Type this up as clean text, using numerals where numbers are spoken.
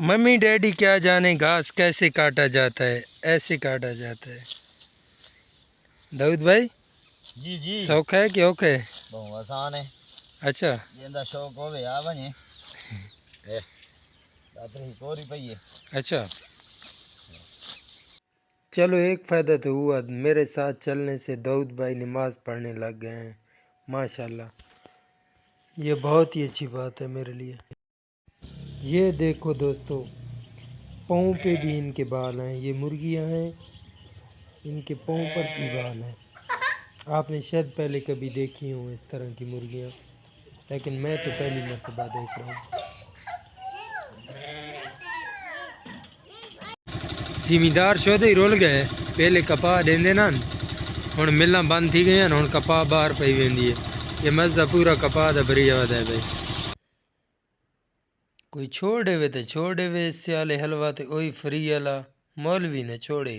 Mummy daddy क्या जाने घास कैसे काटा जाता है, ऐसे काटा जाता है। दाऊद भाई जी जी सौखा है कि औखा है? बहुत आसान है। अच्छा जिंदा शौक होवे आ बने रात्रि कोरी पई है। अच्छा, चलो एक फ़ायदा तो हुआ, मेरे साथ चलने से दाऊद भाई नमाज पढ़ने लग गए हैं माशाल्लाह। ये बहुत ही अच्छी बात है मेरे लिए। ये देखो दोस्तों, पाँव पे भी इनके बाल हैं। ये मुर्गियां हैं, इनके पाँव पर भी बाल हैं। आपने शायद पहले कभी देखी हो इस तरह की मुर्गियां, लेकिन मैं तो पहली मर्तबा देख रहा हूँ। ਜ਼ਿਮੀਂਦਾਰ ਸ਼ੋਦੇ ਹੀ ਰੁਲ ਗਏ। ਪਹਿਲੇ ਕਪਾਹ ਦੇਂਦੇ ਨਾ, ਹੁਣ ਮਿਲਾਂ ਬੰਦ ਥੀ ਗਈਆਂ, ਹੁਣ ਕਪਾਹ ਬਾਹਰ ਪਈ वेंदी है। ये मज़ा पूरा कपाह दा भरी आवाज़ है भाई। कोई छोड़े वे तो छोड़े वे, इससे आले हलवा तो वही फ्री वाला मौलवी ने छोड़े।